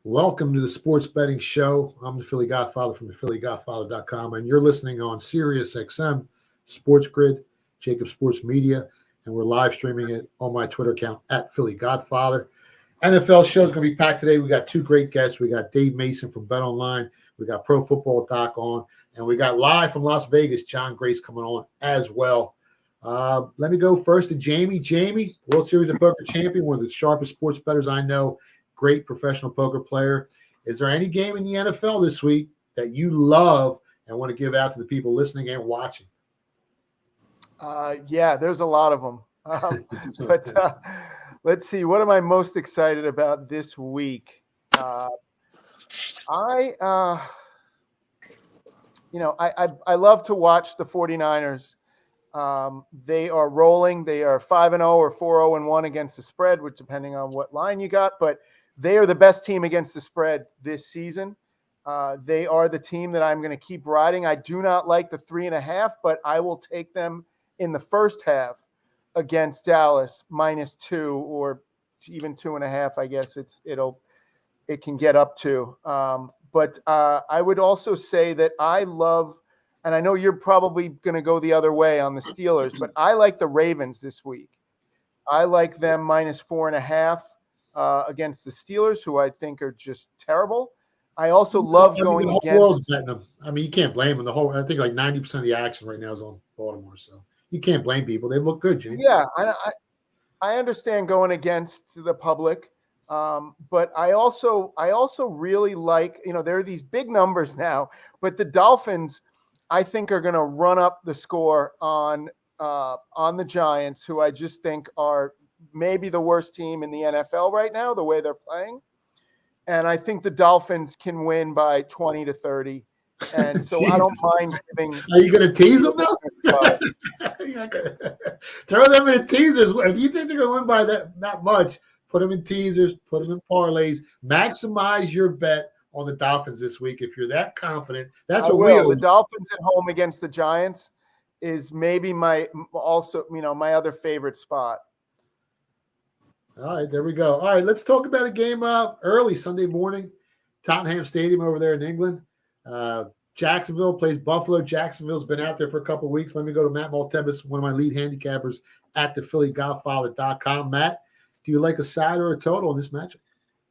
Welcome to the Sports Betting Show. I'm the Philly Godfather from thephillygodfather.com, and you're listening on Sirius XM, Sports Grid, JAKIB Sports Media, and we're live streaming it on my Twitter account at Philly Godfather. NFL show is going to be packed today. We got two great guests. We got Dave Mason from Bet Online. We got Pro Football Doc on, and we got live from Las Vegas, John Grace coming on as well. Let me go first to Jamie. Jamie, World Series of Poker champion, one of the sharpest sports bettors I know. Great professional poker player. Is there any game in the NFL this week that you love and want to give out to the people listening and watching? Yeah, there's a lot of them. But let's see. What am I most excited about this week? I love to watch the 49ers. They are rolling. They are 5-0 or 4-0-1 against the spread, which depending on what line you got, but they are the best team against the spread this season. They are the team that I'm going to keep riding. I do not like the 3.5, but I will take them in the first half against Dallas -2 or even 2.5. I guess it can get up to. But I would also say that I love, and I know you're probably going to go the other way on the Steelers, but I like the Ravens this week. I like them -4.5. Against the Steelers, who I think are just terrible. I also love going the whole against. World's betting them. I mean, you can't blame them. I think like 90% of the action right now is on Baltimore, so you can't blame people. They look good, Jay. Yeah, I understand going against the public, but I also really like, there are these big numbers now, but the Dolphins, I think, are going to run up the score on the Giants, who I just think are maybe the worst team in the NFL right now, the way they're playing. And I think the Dolphins can win by 20-30. And so I don't mind giving. Are you going to tease them though? Throw them in teasers. If you think they're going to win by that much, put them in teasers, put them in parlays. Maximize your bet on the Dolphins this week. If you're that confident, that's what we will. The Dolphins at home against the Giants is maybe my other favorite spot. All right, there we go. All right, let's talk about a game early Sunday morning, Tottenham Stadium over there in England. Jacksonville plays Buffalo. Jacksonville's been out there for a couple of weeks. Let me go to Matt Maltebis, one of my lead handicappers at thephillygodfather.com. Matt, do you like a side or a total in this matchup?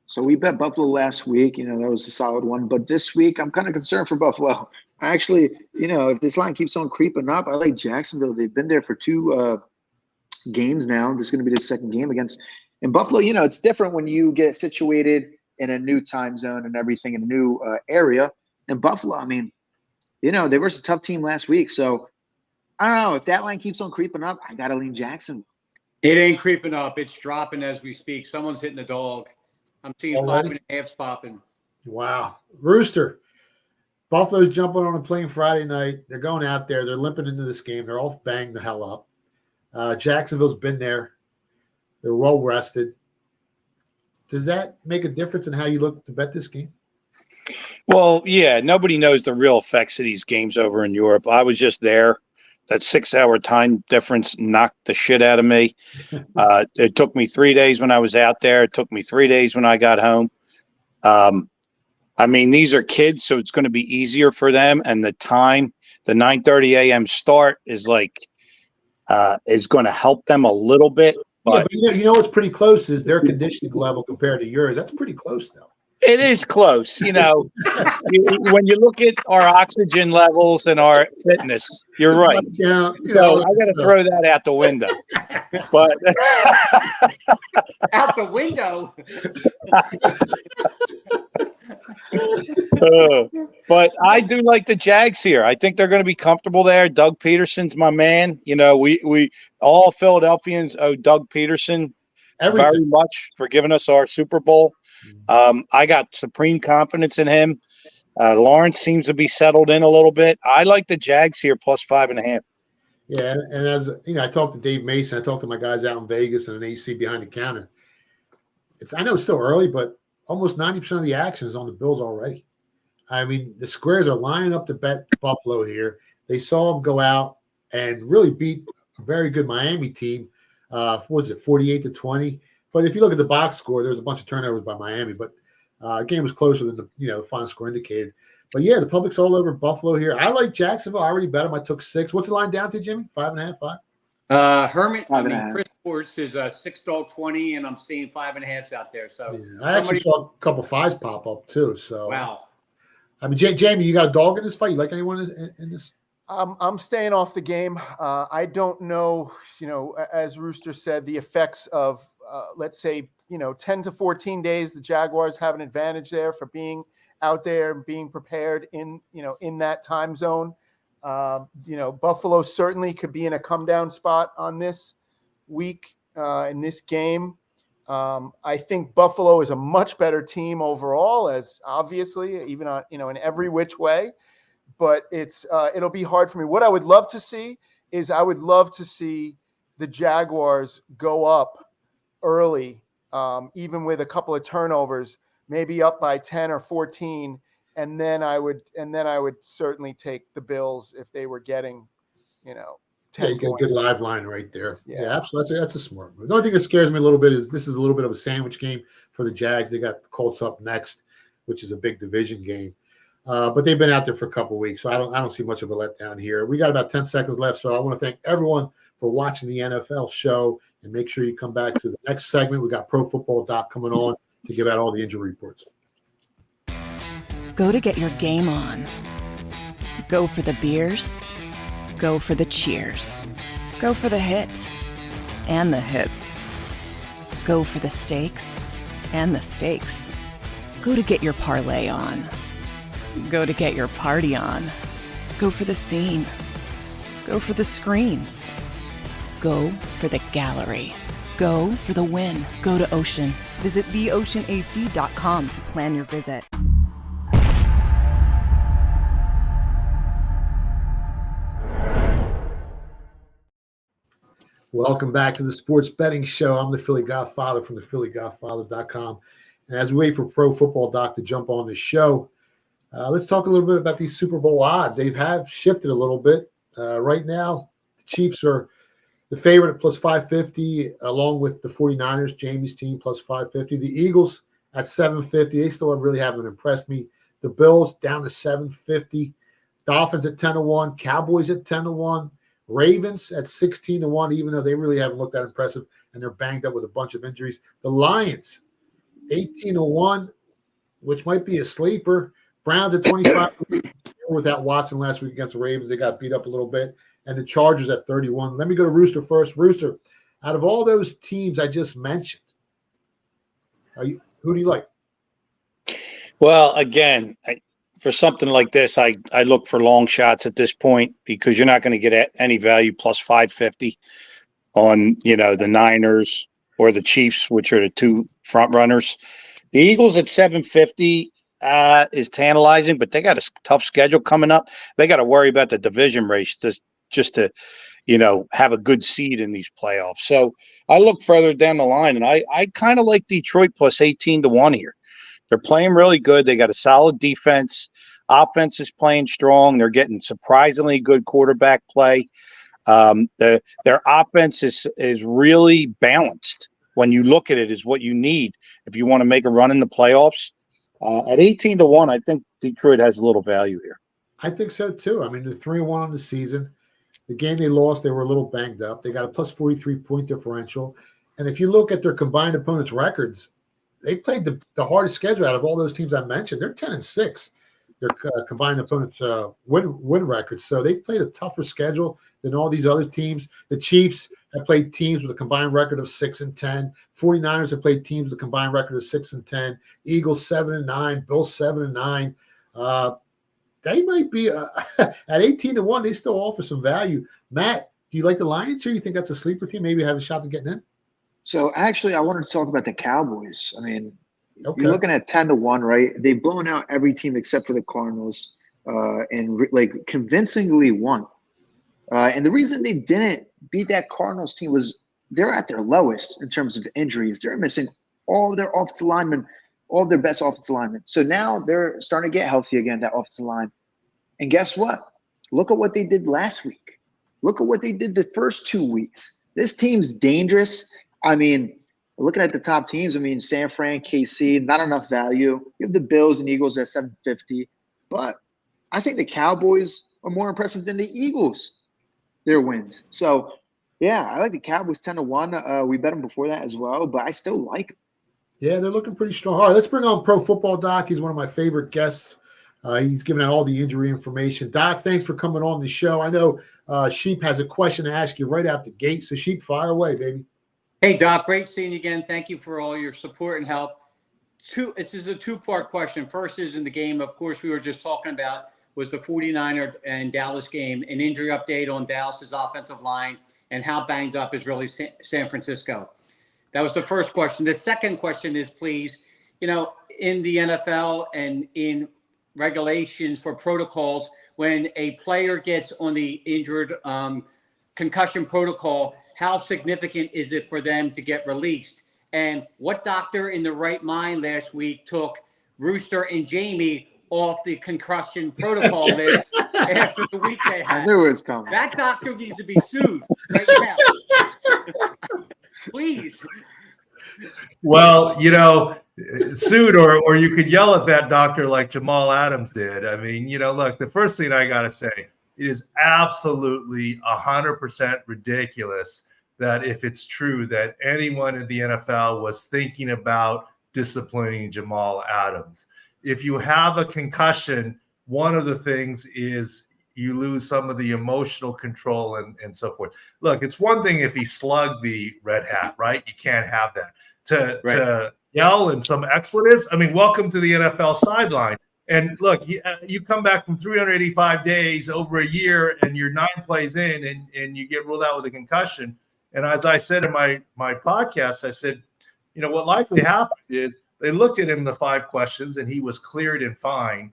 So we bet Buffalo last week. That was a solid one. But this week, I'm kind of concerned for Buffalo. Actually, if this line keeps on creeping up, I like Jacksonville. They've been there for two games now. This is going to be the second game against – in Buffalo, it's different when you get situated in a new time zone and everything in a new area. In Buffalo, I mean, they were a tough team last week. So, I don't know. If that line keeps on creeping up, I got to lean Jackson. It ain't creeping up. It's dropping as we speak. Someone's hitting the dog. I'm seeing 5.5s popping. Wow. Rooster. Buffalo's jumping on a plane Friday night. They're going out there. They're limping into this game. They're all banged the hell up. Jacksonville's been there. They're well rested. Does that make a difference in how you look to bet this game? Well, yeah, nobody knows the real effects of these games over in Europe. I was just there. That 6-hour time difference knocked the shit out of me. It took me 3 days when I was out there. It took me 3 days when I got home. I mean, these are kids, so it's going to be easier for them. And the time, the 9:30 a.m. start is is going to help them a little bit. But what's pretty close is their conditioning level compared to yours. That's pretty close, though. It is close. When you look at our oxygen levels and our fitness, you're right. Yeah, so I got to throw that out the window. But out the window. But I do like the Jags here. I think they're going to be comfortable there. Doug Peterson's my man. We all Philadelphians owe Doug Peterson very much for giving us our Super Bowl. I got supreme confidence in him. Lawrence seems to be settled in a little bit. I like the Jags here plus 5.5. Yeah, and as I talked to Dave Mason. I talked to my guys out in Vegas and an AC behind the counter. I know it's still early, but almost 90% of the action is on the Bills already. I mean, the squares are lining up to bet Buffalo here. They saw them go out and really beat a very good Miami team. What was it, 48-20? But if you look at the box score, there's a bunch of turnovers by Miami. But Game was closer than the final score indicated. But yeah, the public's all over Buffalo here. I like Jacksonville. I already bet them. I took 6. What's the line down to, Jimmy? 5.5, 5? Hermit, Five and a half. Chris Sports is a 6-20, and I'm seeing 5.5s out there. So Yeah, I actually saw a couple 5s pop up too. So wow. I mean, Jamie, you got a dog in this fight? You like anyone in this? I'm staying off the game. I don't know, as Rooster said, the effects of, let's say, 10 to 14 days. The Jaguars have an advantage there for being out there and being prepared in that time zone. Buffalo certainly could be in a come down spot on this week in this game. I think Buffalo is a much better team overall, as obviously even on, in every which way. But it'll be hard for me. What I would love to see is the Jaguars go up early, even with a couple of turnovers, maybe up by 10 or 14, and then I would certainly take the Bills if they were getting, 10 Yeah, you got a points. good live line right there. Yeah. Yeah, absolutely. That's a smart move. The only thing that scares me a little bit is this is a little bit of a sandwich game for the Jags. They got the Colts up next, which is a big division game. But they've been out there for a couple of weeks, so I don't see much of a letdown here. We got about 10 seconds left, so I want to thank everyone for watching the NFL show, and make sure you come back to the next segment. We got Pro Football Doc coming on to give out all the injury reports. Go to get your game on. Go for the beers. Go for the cheers. Go for the hit and the hits. Go for the stakes and the stakes. Go to get your parlay on. Go to get your party on. Go for the scene. Go for the screens. Go for the gallery. Go for the win. Go to Ocean. Visit theoceanac.com to plan your visit. Welcome back to the Sports Betting Show. I'm the Philly Godfather from thephillygodfather.com. And as we wait for Pro Football Doc to jump on the show, let's talk a little bit about these Super Bowl odds. They have shifted a little bit. Right now, the Chiefs are the favorite at plus 550, along with the 49ers, Jamie's team, plus 550. The Eagles at 750. They still really haven't impressed me. The Bills down to 750. Dolphins at 10-1. Cowboys at 10-1. Ravens at 16-1, even though they really haven't looked that impressive, and they're banged up with a bunch of injuries. The Lions, 18-1, which might be a sleeper. Browns at 25 without Watson last week against the Ravens. They got beat up a little bit. And the Chargers at 31. Let me go to Rooster first. Rooster, out of all those teams I just mentioned, who do you like? Well, again, for something like this, I look for long shots at this point because you're not going to get any value plus 550 on, the Niners or the Chiefs, which are the two front runners. The Eagles at 750 is tantalizing, but they got a tough schedule coming up. They got to worry about the division race just to, have a good seed in these playoffs. So I look further down the line, and I kind of like Detroit plus 18-1 here. They're playing really good. They got a solid defense. Offense is playing strong. They're getting surprisingly good quarterback play. Their offense is really balanced. When you look at it, is what you need if you want to make a run in the playoffs. At 18-1, I think Detroit has a little value here. I think so too. I mean, they're 3-1 on the season. The game they lost, they were a little banged up. They got a plus 43 point differential. And if you look at their combined opponents' records, they played the hardest schedule out of all those teams I mentioned. They're 10-6. Their combined opponents' win records. So they've played a tougher schedule than all these other teams. The Chiefs have played teams with a combined record of 6-10. 49ers have played teams with a combined record of 6-10. Eagles 7-9. Bills 7-9. They might be at 18-1. They still offer some value. Matt, do you like the Lions here? You think that's a sleeper team? Maybe have a shot at getting in? So actually, I wanted to talk about the Cowboys. I mean, Okay. you're looking at 10-1, right? They've blown out every team except for the Cardinals, and convincingly won. And the reason they didn't beat that Cardinals team was they're at their lowest in terms of injuries. They're missing all their offensive linemen, all their best offensive linemen. So now they're starting to get healthy again, that offensive line. And guess what? Look at what they did last week. Look at what they did the first 2 weeks. This team's dangerous. I mean, looking at the top teams, I mean, San Fran, KC, not enough value. You have the Bills and Eagles at 750, but I think the Cowboys are more impressive than the Eagles, their wins. So, yeah, I like the Cowboys 10-1. We bet them before that as well, but I still like them. Yeah, they're looking pretty strong. All right, let's bring on Pro Football Doc. He's one of my favorite guests. He's giving out all the injury information. Doc, thanks for coming on the show. I know Sheep has a question to ask you right out the gate. So, Sheep, fire away, baby. Hey, Doc, great seeing you again. Thank you for all your support and help. This is a two-part question. First is in the game, of course, we were just talking about was the 49er and Dallas game, an injury update on Dallas's offensive line and how banged up is really San Francisco. That was the first question. The second question is, please, in the NFL and in regulations for protocols, when a player gets on the injured concussion protocol, how significant is it for them to get released? And what doctor in the right mind last week took Rooster and Jamie off the concussion protocol list after the week they had? I knew it was coming. That doctor needs to be sued right now. Please. Well, sued or you could yell at that doctor like Jamal Adams did. I mean, look, the first thing I got to say, it is absolutely 100% ridiculous that if it's true that anyone in the NFL was thinking about disciplining Jamal Adams. If you have a concussion, one of the things is you lose some of the emotional control and so forth. Look, it's one thing if he slugged the red hat, right? You can't have that. To yell and some expletives, I mean, welcome to the NFL sideline. And look, you come back from 385 days over a year and you're 9 plays in and you get ruled out with a concussion. And as I said in my podcast, I said, what likely happened is they looked at him the 5 questions and he was cleared and fine.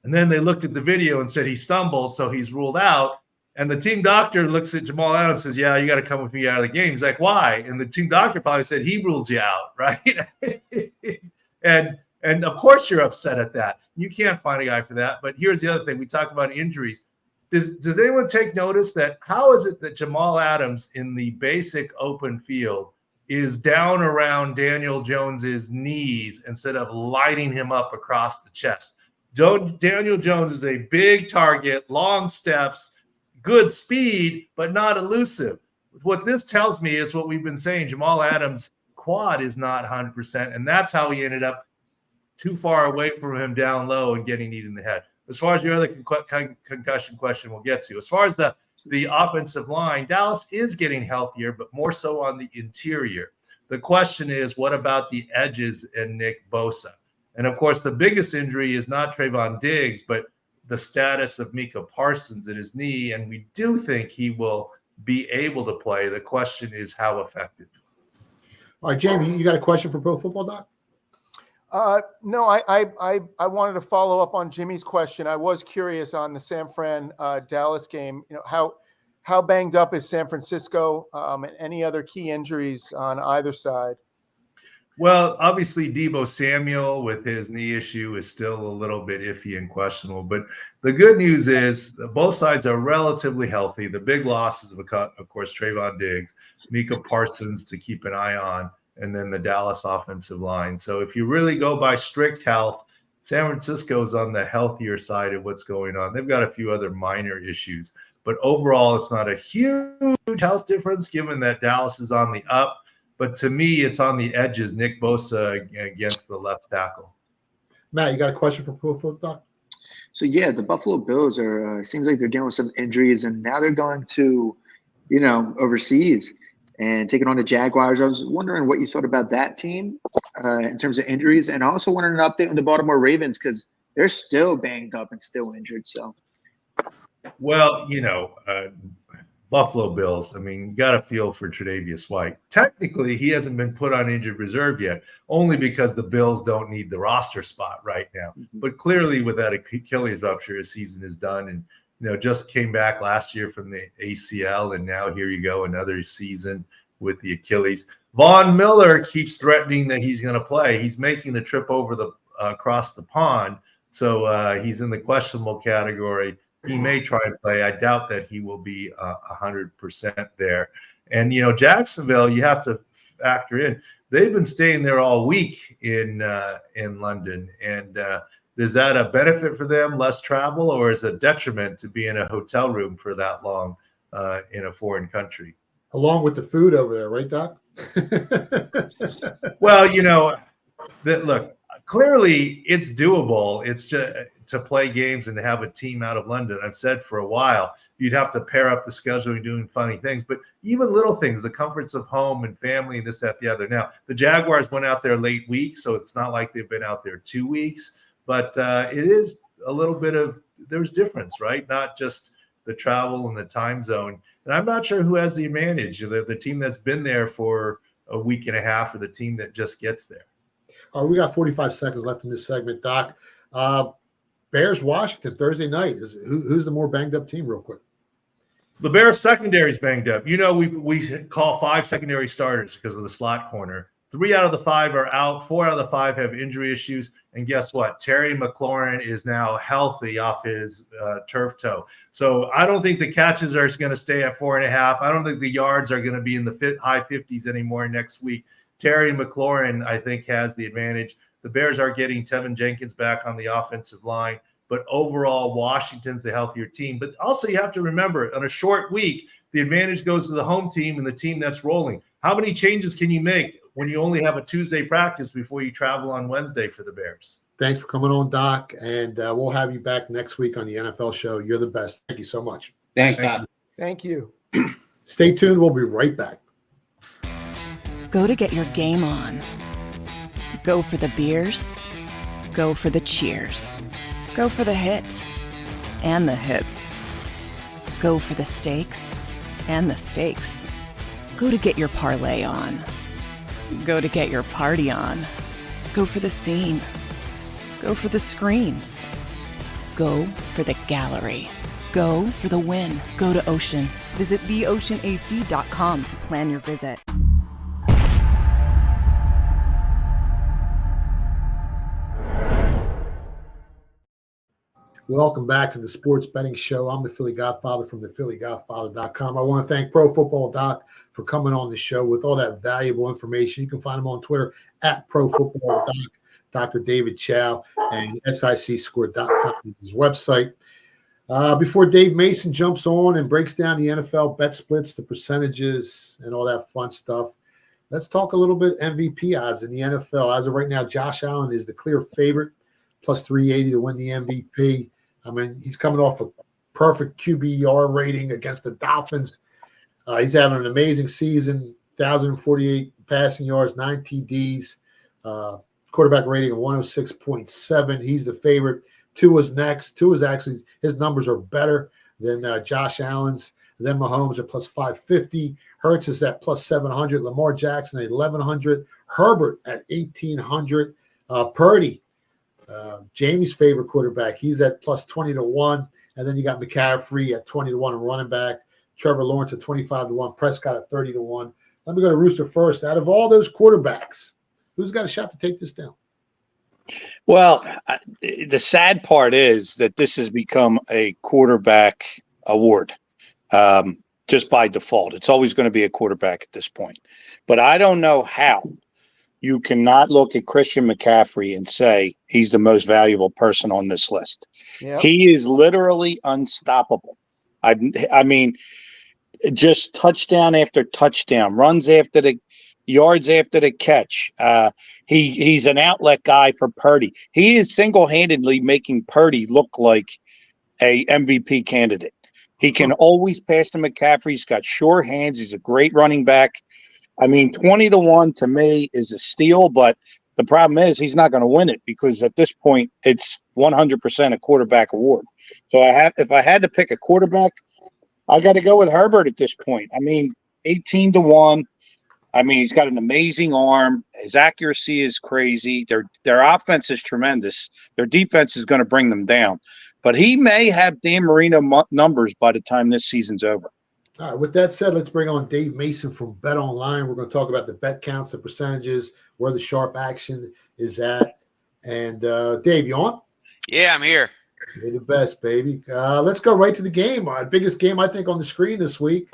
And then they looked at the video and said he stumbled, so he's ruled out. And the team doctor looks at Jamal Adams and says, yeah, you got to come with me out of the game. He's like, why? And the team doctor probably said, he ruled you out, right? And of course you're upset at that. You can't find a guy for that. But here's the other thing. We talk about injuries. Does anyone take notice that how is it that Jamal Adams in the basic open field is down around Daniel Jones's knees instead of lighting him up across the chest? Daniel Jones is a big target, long steps, good speed, but not elusive. What this tells me is what we've been saying. Jamal Adams' quad is not 100%, and that's how he ended up too far away from him down low and getting kneed in the head. As far as your other concussion question we'll get to. As far as the offensive line, Dallas is getting healthier, but more so on the interior. The question is, what about the edges and Nick Bosa? And, of course, the biggest injury is not Trayvon Diggs, but the status of Micah Parsons in his knee, and we do think he will be able to play. The question is how effective. All right, Jamie, you got a question for Pro Football Doc? No, I wanted to follow up on Jimmy's question. I was curious on the San Fran Dallas game. How banged up is San Francisco, and any other key injuries on either side? Well, obviously Deebo Samuel with his knee issue is still a little bit iffy and questionable. But the good news is both sides are relatively healthy. The big losses, of course, Trayvon Diggs, Micah Parsons to keep an eye on, and then the Dallas offensive line. So if you really go by strict health, San Francisco's on the healthier side of what's going on. They've got a few other minor issues. But overall, it's not a huge health difference given that Dallas is on the up. But to me, it's on the edges, Nick Bosa against the left tackle. Matt, you got a question for Pro Football Doc? So, yeah, the Buffalo Bills are seems like they're dealing with some injuries, and now they're going to, overseas and taking on the Jaguars. I was wondering what you thought about that team in terms of injuries, and I also wanted an update on the Baltimore Ravens because they're still banged up and still injured. So, well, Buffalo Bills, I mean, you got to feel for Tre'Davious White. Technically, he hasn't been put on injured reserve yet, only because the Bills don't need the roster spot right now. Mm-hmm. But clearly, with that Achilles rupture, his season is done. And, just came back last year from the ACL, and now here you go, another season with the Achilles. Von Miller keeps threatening that he's going to play. He's making the trip over across the pond, so he's in the questionable category. He may try and play. I doubt that he will be 100% there. And, Jacksonville, you have to factor in, they've been staying there all week in London. And is that a benefit for them, less travel, or is it a detriment to be in a hotel room for that long in a foreign country? Along with the food over there, right, Doc? Well, look, clearly it's doable. It's just to play games and to have a team out of London. I've said for a while, you'd have to pair up the schedule and doing funny things, but even little things, the comforts of home and family and this, that, the other. Now, the Jaguars went out there late week, so it's not like they've been out there 2 weeks, but it is a little bit of, there's difference, right? Not just the travel and the time zone. And I'm not sure who has the advantage, the team that's been there for a week and a half or the team that just gets there. Oh, we got 45 seconds left in this segment, Doc. Bears Washington Thursday night. Who's the more banged up team, real quick? The Bears secondary is banged up. We call 5 secondary starters because of the slot corner. 3 out of the 5 are out. 4 out of the 5 have injury issues. And guess what? Terry McLaurin is now healthy off his turf toe. So I don't think the catches are going to stay at 4.5. I don't think the yards are going to be in the high 50s anymore next week. Terry McLaurin, I think, has the advantage. The Bears are getting Tevin Jenkins back on the offensive line. But overall, Washington's the healthier team. But also you have to remember, on a short week, the advantage goes to the home team and the team that's rolling. How many changes can you make when you only have a Tuesday practice before you travel on Wednesday for the Bears? Thanks for coming on, Doc. And we'll have you back next week on the NFL show. You're the best. Thank you so much. Thanks, Todd. Thank you. Stay tuned. We'll be right back. Go to get your game on. Go for the beers. Go for the cheers. Go for the hit and the hits. Go for the stakes and the stakes. Go to get your parlay on. Go to get your party on. Go for the scene. Go for the screens. Go for the gallery. Go for the win. Go to Ocean. Visit theoceanac.com to plan your visit. Welcome back to the Sports Betting Show. I'm the Philly Godfather from thephillygodfather.com. I want to thank Pro Football Doc for coming on the show with all that valuable information. You can find him on Twitter at Pro Football Doc, Dr. David Chow, and SICScore.com is his website. Before Dave Mason jumps on and breaks down the NFL bet splits, the percentages, and all that fun stuff, let's talk a little bit MVP odds in the NFL. As of right now, Josh Allen is the clear favorite, plus 380 to win the MVP. I mean, he's coming off a perfect QBR rating against the Dolphins. He's having an amazing season, 1,048 passing yards, 9 TDs, quarterback rating of 106.7. He's the favorite. Tua's next. Tua's actually, his numbers are better than Josh Allen's. And then Mahomes at plus 550. Hurts is at plus 700. Lamar Jackson at 1,100. Herbert at 1,800. Purdy, Jamie's favorite quarterback, he's at plus 20 to 1. And then you got McCaffrey at 20 to 1 and running back. Trevor Lawrence at 25 to 1. Prescott at 30 to 1. Let me go to Rooster first. Out of all those quarterbacks, who's got a shot to take this down? Well, the sad part is that this has become a quarterback award just by default. It's always going to be a quarterback at this point. But I don't know how you cannot look at Christian McCaffrey and say he's the most valuable person on this list. Yep. He is literally unstoppable. I mean, just touchdown after touchdown, runs after the yards after the catch. He's an outlet guy for Purdy. He is single-handedly making Purdy look like a MVP candidate. He can always pass to McCaffrey. He's got sure hands. He's a great running back. I mean, 20 to 1 to me is a steal, but the problem is he's not going to win it because at this point it's 100% a quarterback award. So if I had to pick a quarterback, I got to go with Herbert at this point. I mean, 18 to 1. I mean, he's got an amazing arm. His accuracy is crazy. Their offense is tremendous. Their defense is going to bring them down. But he may have Dan Marino numbers by the time this season's over. All right, with that said, let's bring on Dave Mason from Bet Online. We're going to talk about the bet counts, the percentages, where the sharp action is at. And Dave, you on? Yeah, I'm here. You're the best, baby. Let's go right to the game. Biggest game, I think, on the screen this week.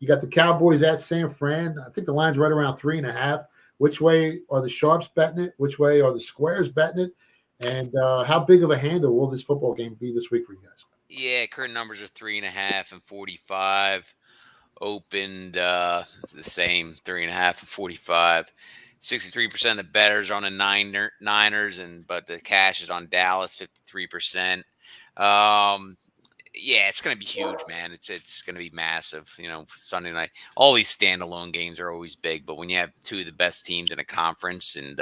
You got the Cowboys at San Fran. I think the line's right around 3.5. Which way are the sharps betting it? Which way are the squares betting it? And how big of a handle will this football game be this week for you guys? Yeah, current numbers are 3.5 and 45. Opened the same 3.5 and 45. 63% of the bettors on the Niners, but the cash is on Dallas, 53%. Yeah, it's going to be huge, man. It's going to be massive. Sunday night, all these standalone games are always big, but when you have two of the best teams in a conference and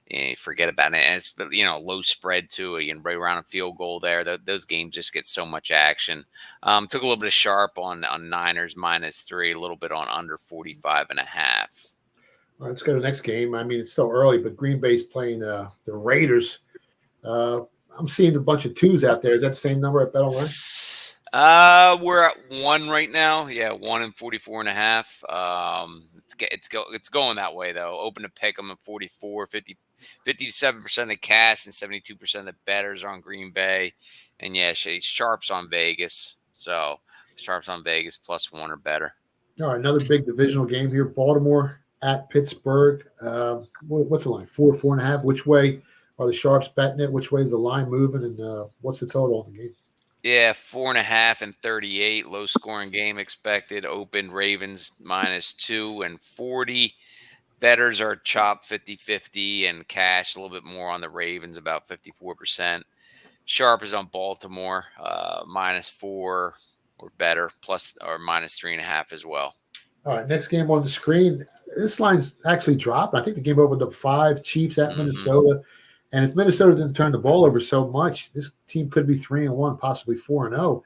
you forget about it, and it's low spread too, and right around a field goal there, those games just get so much action. Took a little bit of sharp on Niners -3, a little bit on under 45.5. All right, let's go to the next game. I mean, it's still early, but Green Bay's playing the Raiders. I'm seeing a bunch of twos out there. Is that the same number at BetOnline? We're at 1 right now. Yeah, 1 and 44.5. It's going that way though. Open to pick them at 44, 57% of cash and 72% of the bettors are on Green Bay. And yeah, sharps on Vegas. So sharps on Vegas +1 or better. All right, another big divisional game here. Baltimore at Pittsburgh. What's the line? 4.5. Which way are the sharps betting it? Which way is the line moving? And what's the total on the game? Yeah, 4.5 and 38. Low scoring game expected. Open Ravens -2 and 40. Bettors are chopped 50-50 and cash a little bit more on the Ravens, about 54%. Sharp is on Baltimore, -4 or better, plus or -3.5 as well. All right, next game on the screen. This line's actually dropped. I think the game opened up 5. Chiefs at Minnesota. And if Minnesota didn't turn the ball over so much, this team could be 3-1, possibly 4-0.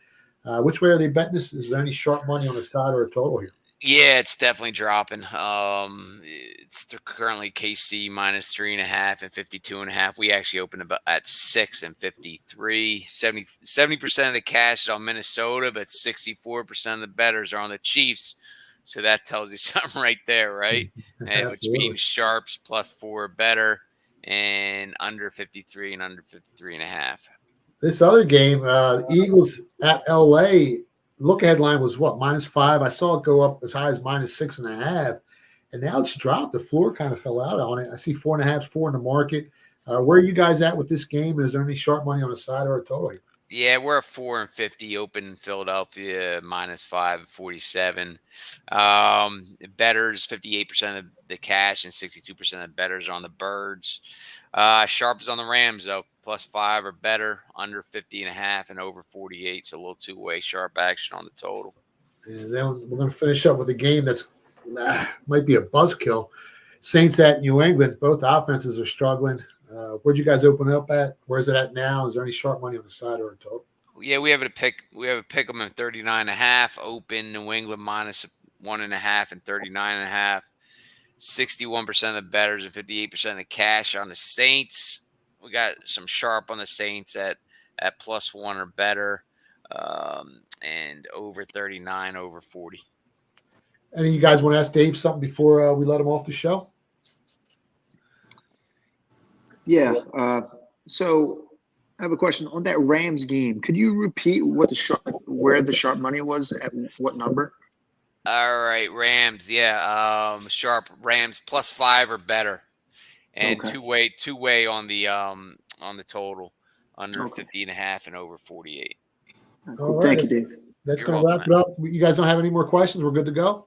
Which way are they betting this? Is there any sharp money on the side or a total here? Yeah, it's definitely dropping. It's currently KC -3.5 and 52.5. We actually opened about at 6 and 53. 70% of the cash is on Minnesota, but 64% of the bettors are on the Chiefs. So that tells you something right there, right? Which means sharps +4 or better, and under 53 and under 53.5. This other game, Eagles at LA, look ahead line was what, -5? I saw it go up as high as -6.5, and now it's dropped. The floor kind of fell out on it. I see 4.5, 4 in the market. Where are you guys at with this game? Is there any sharp money on the side or a total here? Yeah, we're at 4 and 50. Open in Philadelphia, -5 and 47. Bettors 58% of the cash and 62% of the bettors are on the Birds. Sharp is on the Rams though, +5 or better, under 50.5 and over 48. So a little two-way sharp action on the total. And then we're going to finish up with a game that's might be a buzzkill. Saints at New England. Both offenses are struggling. Where'd you guys open up at? Where's it at now? Is there any sharp money on the side or a total? Yeah, we have a pick them at 39.5. Open New England -1.5 and 39.5. 61% of the bettors and 58% of the cash on the Saints. We got some sharp on the Saints at +1 or better, and over 39, over 40. Any of you guys want to ask Dave something before we let him off the show? Yeah. So I have a question on that Rams game. Could you repeat where the sharp money was at what number? All right, Rams. Yeah, sharp Rams +5 or better, and Okay. two-way on the total, under 50.5 and over 48. Cool. All Thank right. you, Dave. That's You're going to wrap welcome, it up. You guys don't have any more questions? We're good to go?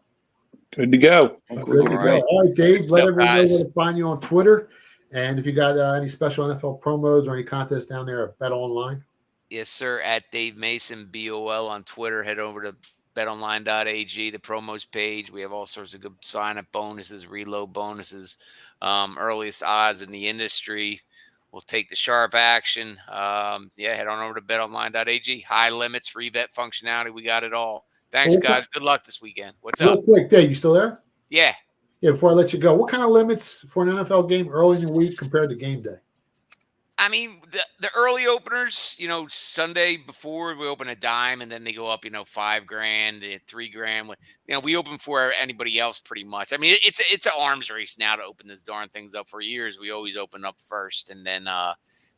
Good to go. Good Cool. to All go. right. All right, Dave, Good let stuff, everyone know guys. where to find you on Twitter. And if you got any special NFL promos or any contests down there at Bet Online. Yes, sir. At Dave Mason, BOL on Twitter. Head over to betonline.ag, the promos page. We have all sorts of good sign-up bonuses, reload bonuses, earliest odds in the industry. We'll take the sharp action. Head on over to betonline.ag. High limits, rebet functionality. We got it all. Thanks, guys. Good luck this weekend. What's Real up? quick, Dave, you still there? Yeah. Yeah, before I let you go, what kind of limits for an NFL game early in the week compared to game day? I mean, the early openers, Sunday before we open a dime and then they go up, $5,000, $3,000. We open for anybody else pretty much. I mean, it's an arms race now to open this darn things up. For years, we always open up first, and then,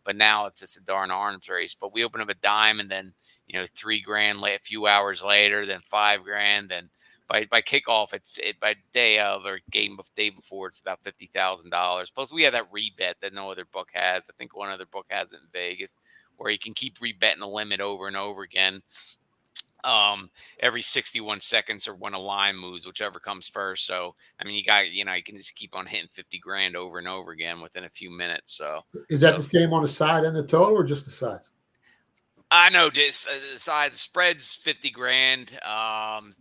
but now it's just a darn arms race. But we open up a dime and then, $3,000 a few hours later, then $5,000, then by kickoff, by day of or day before, it's about $50,000. Plus, we have that rebet that no other book has. I think one other book has it in Vegas, where you can keep rebetting the limit over and over again. Every 61 seconds or when a line moves, whichever comes first. So, I mean, you can just keep on hitting 50 grand over and over again within a few minutes. So, is that the same on the side and the total, or just the sides? I know this side spreads 50 grand.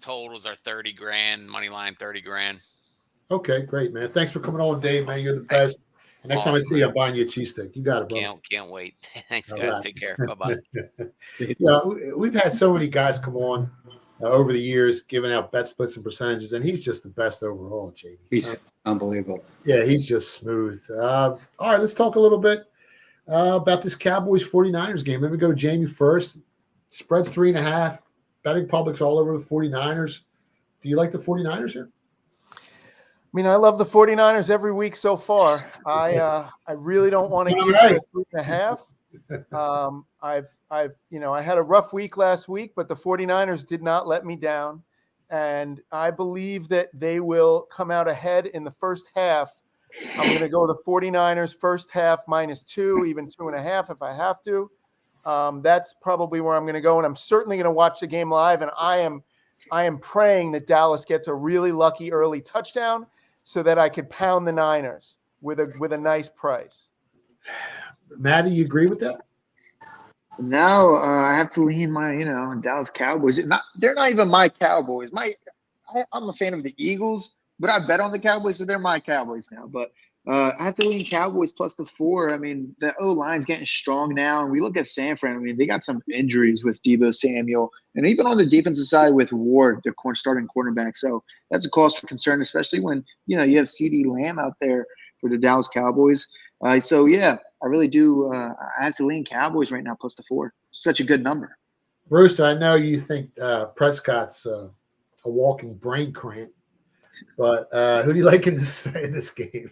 Totals are 30 grand. Money line 30 grand. Okay, great, man. Thanks for coming on, Dave, man. You're the best. And next time I see you, I'm buying you a cheesesteak. You got it, bro. Can't wait. Thanks, All guys. right. Take care. Bye-bye. Yeah, we've had so many guys come on over the years giving out bet splits and percentages, and he's just the best overall, JB. He's unbelievable. Yeah, he's just smooth. All right, let's talk a little bit about this Cowboys 49ers game. Let me go to Jamie first. Spread's 3.5. Betting public's all over the 49ers. Do you like the 49ers here? I mean, I love the 49ers every week so far. I really don't want to give it a 3.5. I had a rough week last week, but the 49ers did not let me down. And I believe that they will come out ahead in the first half. I'm going to go the 49ers first half -2, even 2.5 if I have to. That's probably where I'm going to go. And I'm certainly going to watch the game live. And I am praying that Dallas gets a really lucky early touchdown so that I could pound the Niners with a nice price. Maddie, you agree with that? No, I have to lean my, Dallas Cowboys. They're not even my Cowboys. I'm a fan of the Eagles, but I bet on the Cowboys, so they're my Cowboys now. But I have to lean Cowboys plus the 4. I mean, the O-line's getting strong now. And we look at San Fran. I mean, they got some injuries with Deebo Samuel. And even on the defensive side with Ward, their starting cornerback. So that's a cause for concern, especially when, you have CeeDee Lamb out there for the Dallas Cowboys. So, yeah, I really do. I have to lean Cowboys right now plus the 4. Such a good number. Rooster, I know you think Prescott's a walking brain cramp. But who do you like in this game?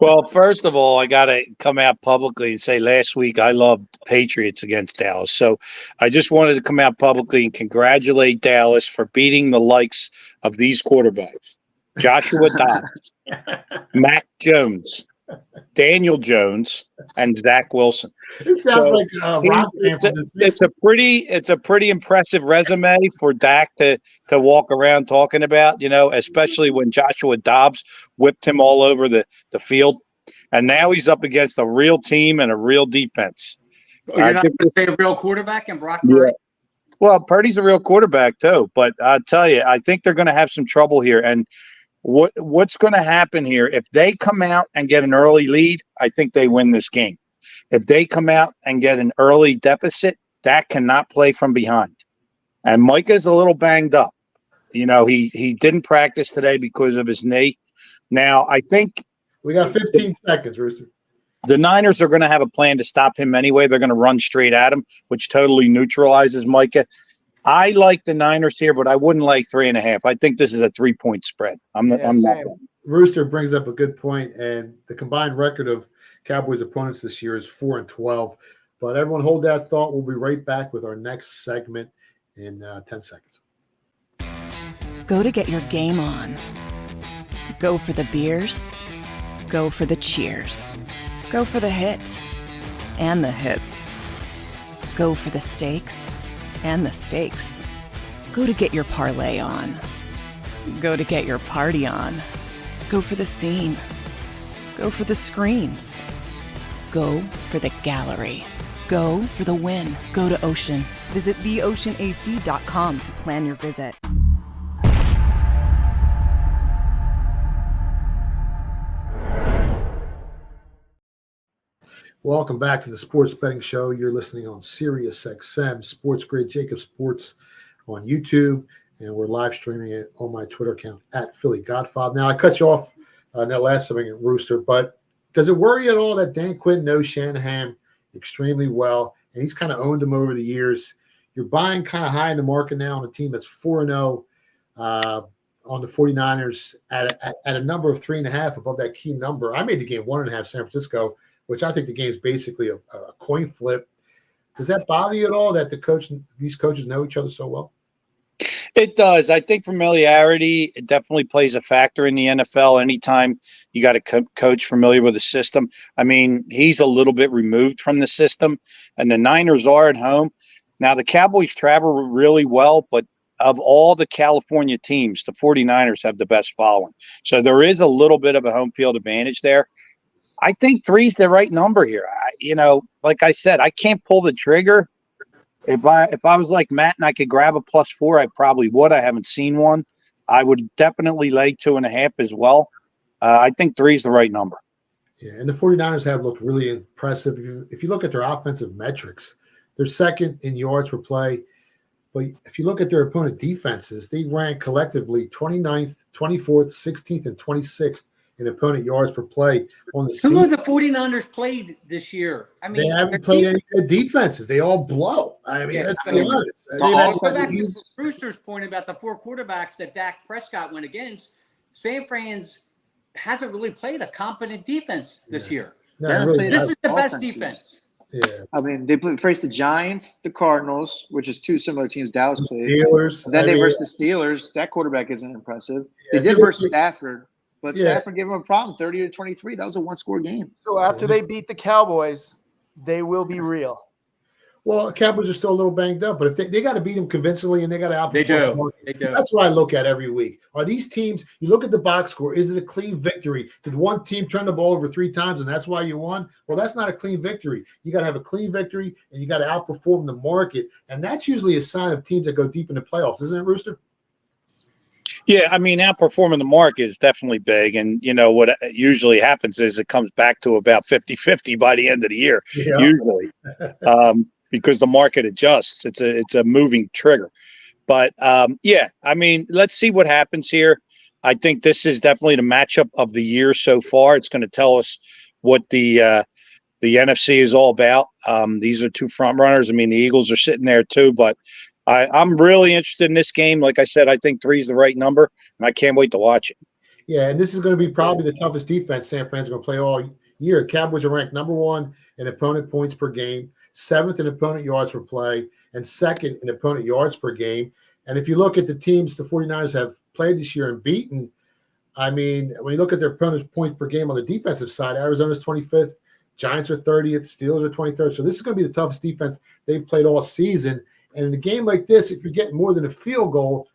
Well, first of all, I got to come out publicly and say last week I loved Patriots against Dallas. So I just wanted to come out publicly and congratulate Dallas for beating the likes of these quarterbacks: Joshua Dobbs, Mac Jones, Daniel Jones, and Zach Wilson. It sounds like a rock band from the 60s. It's a pretty impressive resume for Dak to walk around talking about, especially when Joshua Dobbs whipped him all over the field. And now he's up against a real team and a real defense. You're not going to say a real quarterback and Brock Purdy? Yeah. Well, Purdy's a real quarterback too, but I'll tell you, I think they're going to have some trouble here. And what's going to happen here, if they come out and get an early lead, I think they win this game. If they come out and get an early deficit, Dak cannot play from behind. And Micah's a little banged up. He didn't practice today because of his knee. Now, I think we got 15 seconds, Rooster. The Niners are going to have a plan to stop him anyway. They're going to run straight at him, which totally neutralizes Micah. I like the Niners here, but I wouldn't like 3.5. I think this is a 3-point spread. I'm not. Rooster brings up a good point, and the combined record of Cowboys opponents this year is 4-12. But everyone hold that thought. We'll be right back with our next segment in 10 seconds. Go to get your game on. Go for the beers. Go for the cheers. Go for the hit and the hits. Go for the stakes and the stakes. Go to get your parlay on. Go to get your party on. Go for the scene. Go for the screens. Go for the gallery. Go for the win. Go to Ocean. Visit theoceanac.com to plan your visit. Welcome back to the Sports Betting Show. You're listening on Sirius XM Sports Grid, JAKIB Sports on YouTube, and we're live streaming it on my Twitter account at Philly Godfather. Now, I cut you off in that last segment, Rooster, but does it worry you at all that Dan Quinn knows Shanahan extremely well, and he's kind of owned him over the years? You're buying kind of high in the market now on a team that's 4-0 on the 49ers at a number of 3.5 above that key number. I made the game 1.5 San Francisco, which I think the game is basically a coin flip. Does that bother you at all that these coaches know each other so well? It does. I think familiarity it definitely plays a factor in the NFL. Anytime you got a coach familiar with the system. I mean, he's a little bit removed from the system, and the Niners are at home. Now, the Cowboys travel really well, but of all the California teams, the 49ers have the best following. So there is a little bit of a home field advantage there. I think 3's the right number here. Like I said, I can't pull the trigger. If I was like Matt and I could grab a +4, I probably would. I haven't seen one. I would definitely lay 2.5 as well. I think 3's the right number. Yeah, and the 49ers have looked really impressive. If you look at their offensive metrics, they're second in yards per play. But if you look at their opponent defenses, they rank collectively 29th, 24th, 16th, and 26th in opponent yards per play on the season. Who have the 49ers played this year? I mean, they haven't played any good defenses. They all blow. I mean, let's be honest. Go back to Brewster's point about the 4 quarterbacks that Dak Prescott went against. San Fran's hasn't really played a competent defense this year. No, really, this is the best defense. Yeah. I mean, they faced the Giants, the Cardinals, which is 2 similar teams Dallas played. Steelers. And then they versus the Steelers. That quarterback isn't impressive. They did versus Stafford, but Stafford gave them a problem, 30-23. That was a 1-score game. So after they beat the Cowboys, they will be real. Well, Cowboys are still a little banged up, but if they got to beat them convincingly and they got to outperform. They do. That's what I look at every week. Are these teams? You look at the box score. Is it a clean victory? Did one team turn the ball over 3 times and that's why you won? Well, that's not a clean victory. You got to have a clean victory and you got to outperform the market, and that's usually a sign of teams that go deep in the playoffs, isn't it, Rooster? Yeah, I mean, outperforming the market is definitely big. And, what usually happens is it comes back to about 50-50 by the end of the year, usually, because the market adjusts. It's a moving trigger. But, I mean, let's see what happens here. I think this is definitely the matchup of the year so far. It's going to tell us what the NFC is all about. These are 2 front runners. I mean, the Eagles are sitting there too, but I'm really interested in this game. Like I said, I think 3 is the right number, and I can't wait to watch it. Yeah, and this is going to be probably the toughest defense San Fran's going to play all year. Cowboys are ranked number 1 in opponent points per game, 7th in opponent yards per play, and 2nd in opponent yards per game. And if you look at the teams the 49ers have played this year and beaten, I mean, when you look at their opponent's points per game on the defensive side, Arizona's 25th, Giants are 30th, Steelers are 23rd. So this is going to be the toughest defense they've played all season. And in a game like this, if you're getting more than a field goal,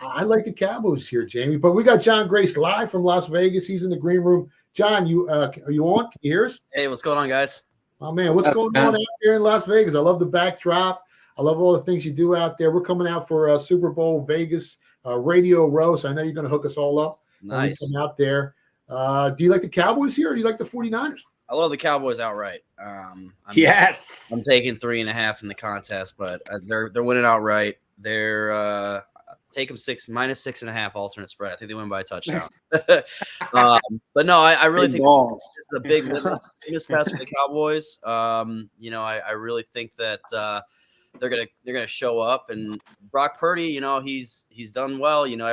I like the Cowboys here, Jamie. But we got John Grace live from Las Vegas. He's in the green room. John, are you on? Can you hear us? Hey, what's going on, guys? Oh, man, what's going on out there in Las Vegas? I love the backdrop. I love all the things you do out there. We're coming out for Super Bowl Vegas Radio Row, so I know you're going to hook us all up. Nice. When we come out there. Do you like the Cowboys here or do you like the 49ers? I love the Cowboys outright. I'm taking 3.5 in the contest, but they're winning outright. They're take them -6.5 alternate spread. I think they win by a touchdown. But no, I really think this is a big litmus test for the Cowboys. I really think that they're gonna show up, and Brock Purdy, he's done well. I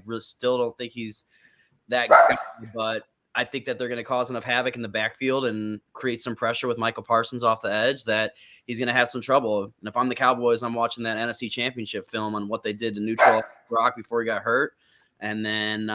really still don't think he's that good, but I think that they're going to cause enough havoc in the backfield and create some pressure with Michael Parsons off the edge that he's going to have some trouble. And if I'm the Cowboys, I'm watching that NFC Championship film on what they did to neutralize Brock before he got hurt, and then,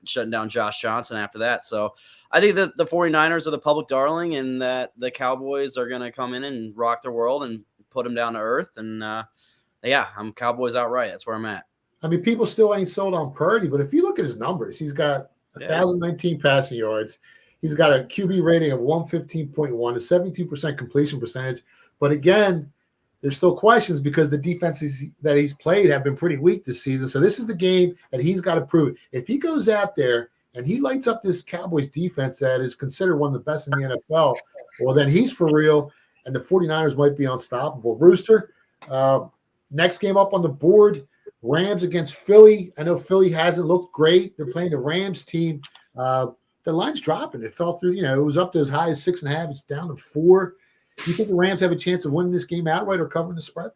shutting down Josh Johnson after that. So I think that the 49ers are the public darling and that the Cowboys are going to come in and rock their world and put them down to earth. And, I'm Cowboys outright. That's where I'm at. I mean, people still ain't sold on Purdy, but if you look at his numbers, he's got 1,019 passing yards. He's got a QB rating of 115.1, a 72% completion percentage. But again, there's still questions because the defenses that he's played have been pretty weak this season. So this is the game that he's got to prove it. If he goes out there and he lights up this Cowboys defense that is considered one of the best in the NFL, well, then he's for real, and the 49ers might be unstoppable. Rooster, next game up on the board, Rams against Philly. I know Philly hasn't looked great. They're playing the Rams team. The line's dropping. It fell through. It was up to as high as 6.5. It's down to 4. Do you think the Rams have a chance of winning this game outright or covering the spread?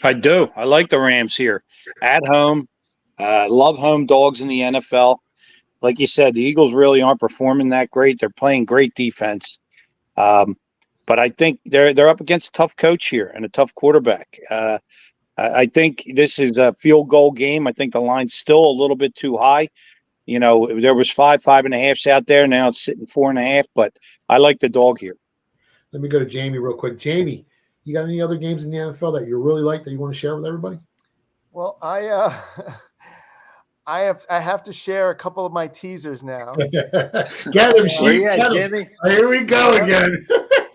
I do. I like the Rams here at home. Love home dogs in the NFL. Like you said, the Eagles really aren't performing that great. They're playing great defense. But I think they're up against a tough coach here and a tough quarterback. I think this is a field goal game. I think the line's still a little bit too high. You know, there was 5.5s out there. Now it's sitting 4.5, but I like the dog here. Let me go to Jamie real quick. Jamie, you got any other games in the NFL that you really like that you want to share with everybody? Well, I have to share a couple of my teasers now. Get him, Where you at, Jimmy? Here we go again.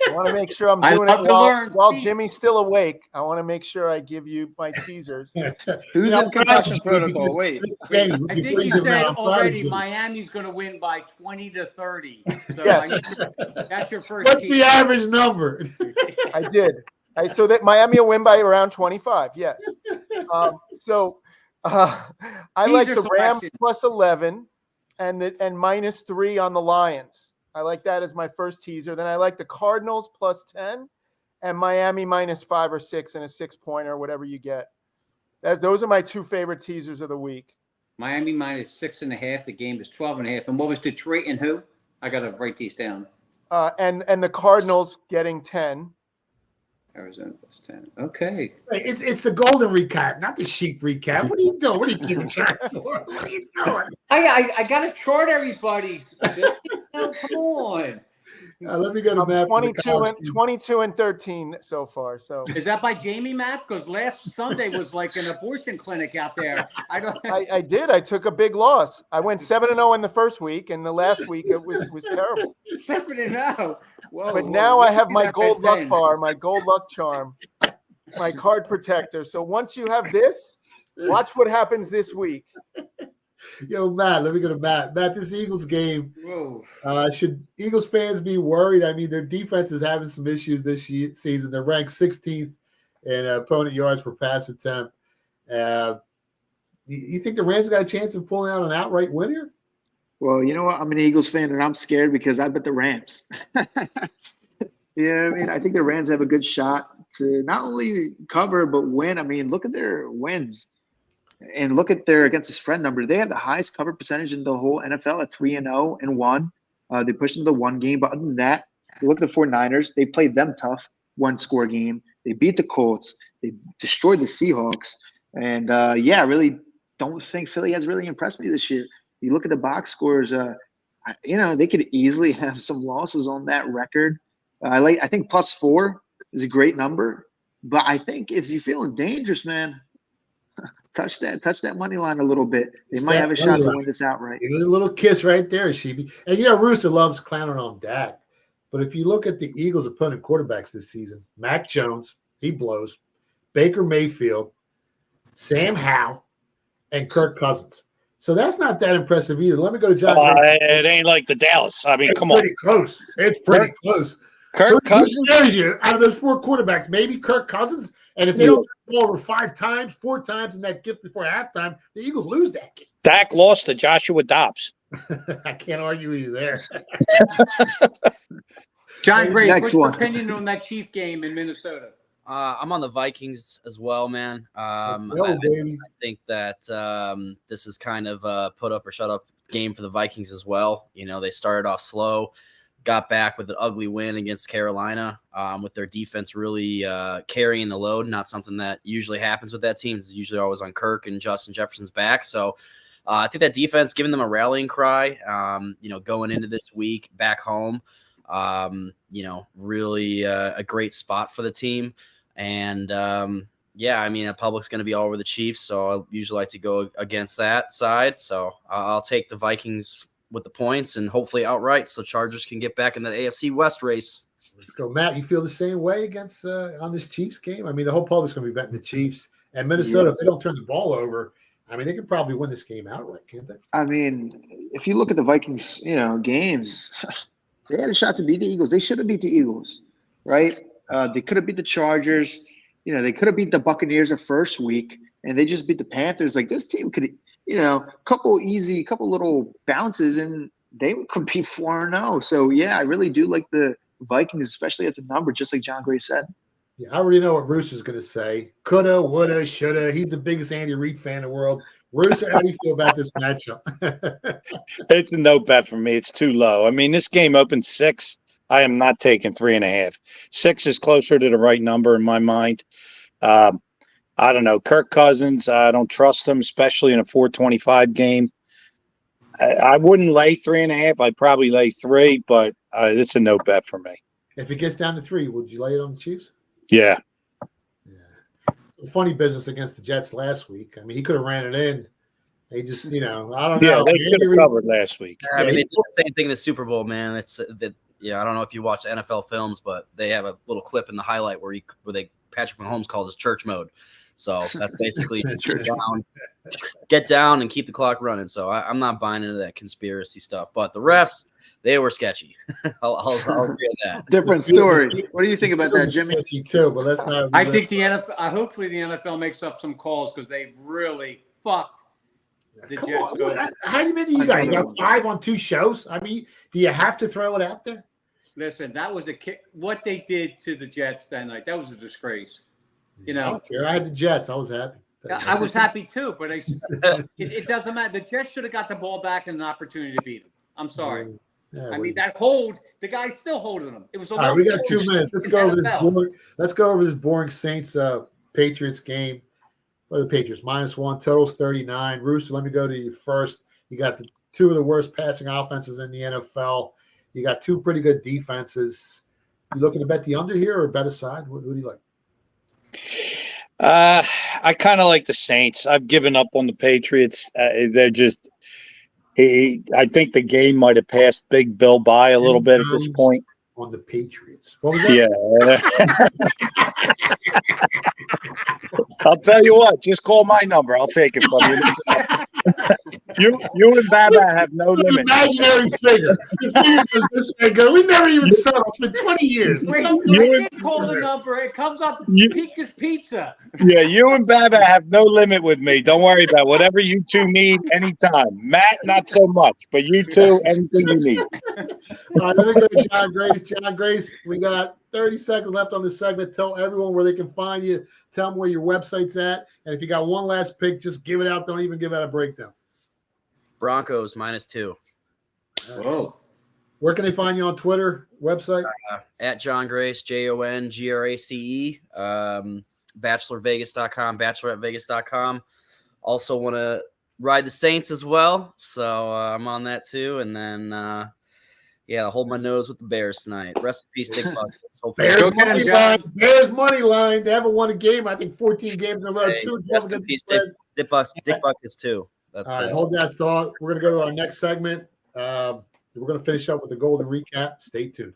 I want to make sure I'm doing it while Jimmy's still awake. I want to make sure I give you my teasers. Who's in concussion protocol? Wait. I think you said already Miami's going to win by 20-30. So Yes. That's your first. What's the average number? I did. So that Miami will win by around 25. Yes. I like the Rams plus 11 and -3 on the Lions. I like that as my first teaser. Then I like the Cardinals plus 10 and Miami -5 or 6 and a 6-pointer, whatever you get. Those are my two favorite teasers of the week. Miami -6.5. The game is 12.5. And what was Detroit and who? I got to write these down. And the Cardinals getting 10. Arizona plus 10. Okay. It's the golden recap, not the sheep recap. What are you doing? What are you keeping track for? What are you doing? I got to chart everybody's. Come on. Let me go to Matt. 22 and 13 so far. So is that by Jamie, Matt? Because last Sunday was like an abortion clinic out there. I did. I took a big loss. I went 7-0 in the first week, and the last week it was terrible. 7-0. Whoa, but now I have my gold luck bar, my gold luck charm, my card protector. So once you have this, watch what happens this week. Yo, Matt, let me go to Matt. Matt, this Eagles game, should Eagles fans be worried? I mean, their defense is having some issues this season. They're ranked 16th in opponent yards per pass attempt. You think the Rams got a chance of pulling out an outright win here? Well, you know what? I'm an Eagles fan, and I'm scared because I bet the Rams. You know what I mean? I think the Rams have a good shot to not only cover but win. I mean, look at their wins. And look at their against the spread number. They have the highest cover percentage in the whole NFL at 3-0 and 1. They pushed into the one game. But other than that, you look at the 49ers. They played them tough, one-score game. They beat the Colts. They destroyed the Seahawks. And, I really don't think Philly has really impressed me this year. You look at the box scores, they could easily have some losses on that record. I think +4 is a great number. But I think if you're feeling dangerous, man, touch that money line a little bit. They might have a shot to win this outright. A little kiss right there, Sheepy. And Rooster loves clowning on Dak. But if you look at the Eagles' opponent quarterbacks this season, Mac Jones, he blows. Baker Mayfield, Sam Howell, and Kirk Cousins. So that's not that impressive either. Let me go to John. It ain't like the Dallas. I mean, come on. Pretty close. It's pretty close. Kirk Cousins. Out of those 4 quarterbacks, maybe Kirk Cousins. And if they don't turn the ball over 4 times in that gift before halftime, the Eagles lose that game. Dak lost to Joshua Dobbs. I can't argue with you there. John Grace, what's your opinion on that Chief game in Minnesota? I'm on the Vikings as well, man. I think that this is kind of a put up or shut up game for the Vikings as well. They started off slow, got back with an ugly win against Carolina, with their defense really carrying the load. Not something that usually happens with that team. It's usually always on Kirk and Justin Jefferson's back. So I think that defense giving them a rallying cry, going into this week back home, really a great spot for the team. And the public's going to be all over the Chiefs, so I usually like to go against that side. So I'll take the Vikings with the points and hopefully outright, so Chargers can get back in the AFC West race. Let's go, Matt. You feel the same way against on this Chiefs game? I mean, the whole public's going to be betting the Chiefs and Minnesota. If they don't turn the ball over, I mean, they could probably win this game outright, can't they? I mean, if you look at the Vikings, games, they had a shot to beat the Eagles. They should have beat the Eagles, right? They could have beat the Chargers. They could have beat the Buccaneers the first week, and they just beat the Panthers. Like, this team could, couple little bounces, and they could be 4-0. So, yeah, I really do like the Vikings, especially at the number, just like John Gray said. Yeah, I already know what Rooster's going to say. Coulda, woulda, shoulda. He's the biggest Andy Reid fan in the world. Rooster, how do you feel about this matchup? It's a no bet for me. It's too low. I mean, this game opened 6. I am not taking 3.5. 6 is closer to the right number in my mind. I I don't know. Kirk Cousins, I don't trust him, especially in a 425 game. I wouldn't lay 3.5. I'd probably lay 3, but it's a no bet for me. If it gets down to 3, would you lay it on the Chiefs? Yeah. Funny business against the Jets last week. I mean, he could have ran it in. They just, I don't Yeah, know. they could have covered last week. I mean, they did the same thing in the Super Bowl, man. It's that. Yeah, I don't know if you watch NFL films, but they have a little clip in the highlight where Patrick Mahomes called his church mode. So that's basically get down and keep the clock running. So I'm not buying into that conspiracy stuff. But the refs, they were sketchy. I'll agree on that. Different story. What do you think about that, Jimmy? Sketchy too, but that's not. I think the NFL. Hopefully, the NFL makes up some calls because they really fucked the Come Jets. on, how many you got? You got 5 on 2 shows? I mean, do you have to throw it out there? Listen, that was a kick. What they did to the Jets that night, that was a disgrace. I don't care. I had the Jets. I was happy. I was happy too, but it doesn't matter. The Jets should have got the ball back and an opportunity to beat them. I'm sorry. I mean, that hold, the guy's still holding them. It was. All right, we got 2 minutes. Let's go over this boring Saints Patriots game. What are the Patriots? -1, totals 39. Rooster, let me go to you first. You got the 2 of the worst passing offenses in the NFL. You got 2 pretty good defenses. You looking to bet the under here or bet aside? What do you like? I kind of like the Saints. I've given up on the Patriots. They're just I think the game might have passed Big Bill by a little bit at this point. On the Patriots. What was that? Yeah. I'll tell you what, just call my number. I'll take it from you. You and Baba have no limit. Imaginary figure. The figure goes this way. We never even saw it. It's been 20 years. Wait, I did call the number. It comes up Pika's Pizza. Yeah, you and Baba have no limit with me. Don't worry about it. Whatever you two need, anytime. Matt, not so much, but you two, anything you need. All right, let me go to John Grace. John Grace, we got 30 seconds left on this segment. Tell everyone where they can find you. Tell them where your website's at. And if you got one last pick, just give it out. Don't even give out a breakdown. Broncos -2. Whoa. Where can they find you on Twitter, website? At John Grace, JONGRACE, bachelorvegas.com, bachelorettevegas.com. Also want to ride the Saints as well. So I'm on that too. And then, I'll hold my nose with the Bears tonight. Rest in peace, Dick Buckets. Bears money line. They haven't won a game. I think 14 games in a row. Rest in peace, Dick Buckets too. That's all right. Hold that thought. We're going to go to our next segment. We're going to finish up with the golden recap. Stay tuned.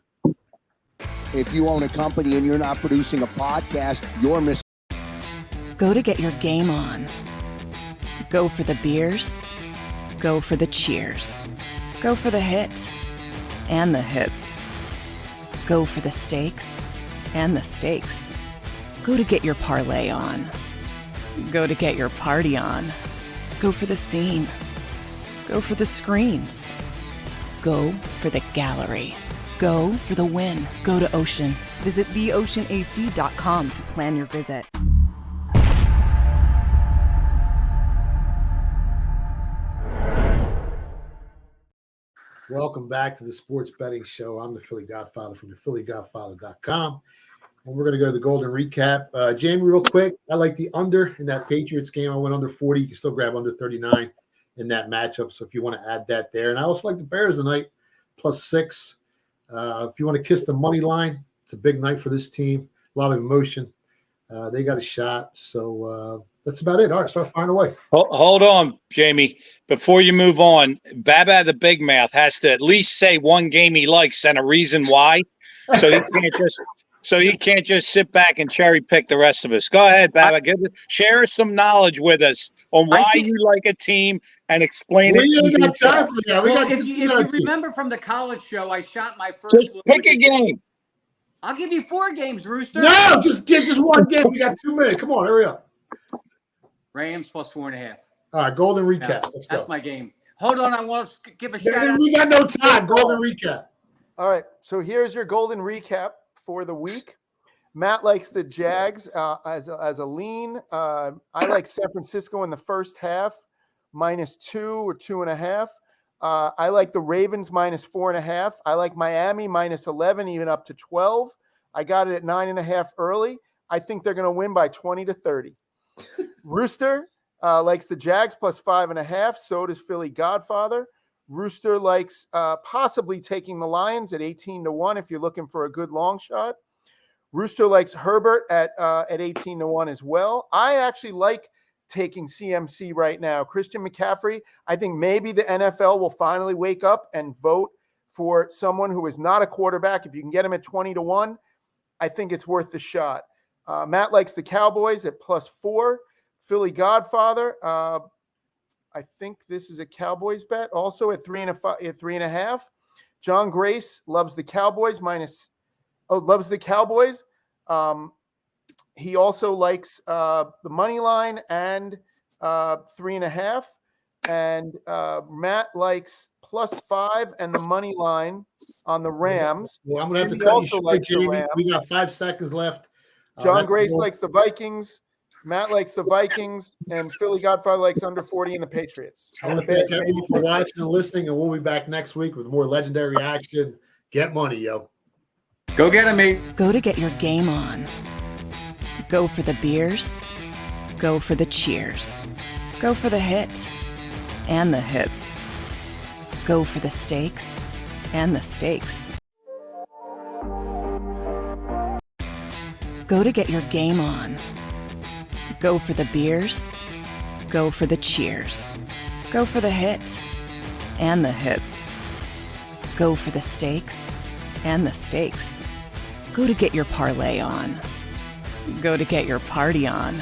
If you own a company and you're not producing a podcast, you're missing. Go to get your game on. Go for the beers. Go for the cheers. Go for the hit and the hits. Go for the stakes and the stakes. Go to get your parlay on. Go to get your party on. Go for the scene. Go for the screens. Go for the gallery. Go for the win. Go to Ocean. Visit theoceanac.com to plan your visit. Welcome back to the Sports Betting Show. I'm the Philly Godfather from the PhillyGodfather.com. And we're going to go to the golden recap. Jamie, real quick, I like the under in that Patriots game. I went under 40. You can still grab under 39 in that matchup. So if you want to add that there. And I also like the Bears tonight, +6. If you want to kiss the money line, it's a big night for this team. A lot of emotion. They got a shot. So that's about it. All right, start firing away. Hold on, Jamie. Before you move on, Baba the Big Mouth has to at least say one game he likes and a reason why. So he can't just sit back and cherry pick the rest of us. Go ahead, Baba. Share some knowledge with us on why you like a team and explain it. We ain't got time for that. If you remember from the college show, I shot my first. Just pick a game. I'll give you 4 games, Rooster. No, just one game. We got 2 minutes. Come on, hurry up. Rams +4.5. All right, golden recap. Let's go. That's my game. Hold on, I want to give a shout out. We got no time. Golden recap. All right, so here's your golden recap for the week. Matt likes the Jags as a lean. I like San Francisco in the first half, -2 or 2.5. I like the Ravens -4.5. I like Miami -11, even up to 12. I got it at 9.5 early. I think they're going to win by 20 to 30. Rooster likes the Jags plus 5.5. So does Philly Godfather. Rooster likes possibly taking the Lions at 18-1 if you're looking for a good long shot. Rooster likes Herbert at 18-1 as well. I actually like taking CMC right now. Christian McCaffrey, I think maybe the NFL will finally wake up and vote for someone who is not a quarterback. If you can get him at 20-1, I think it's worth the shot. Matt likes the Cowboys at +4. Philly Godfather, I think this is a Cowboys bet, also at 3.5. John Grace loves the Cowboys loves the Cowboys. He also likes the money line and 3.5. And Matt likes +5 and the money line on the Rams. Well, I'm going to have to Jimmy cut also you short, likes the Jamie. Rams. We got 5 seconds left. John Grace likes the Vikings. Matt likes the Vikings, and Philly Godfather likes under 40 in the Patriots. I want to thank everyone for watching and listening, and we'll be back next week with more legendary action. Get money, yo. Go get him, mate. Go to get your game on. Go for the beers. Go for the cheers. Go for the hit and the hits. Go for the stakes and the stakes. Go to get your game on. Go for the beers. Go for the cheers. Go for the hit and the hits. Go for the stakes and the stakes. Go to get your parlay on. Go to get your party on.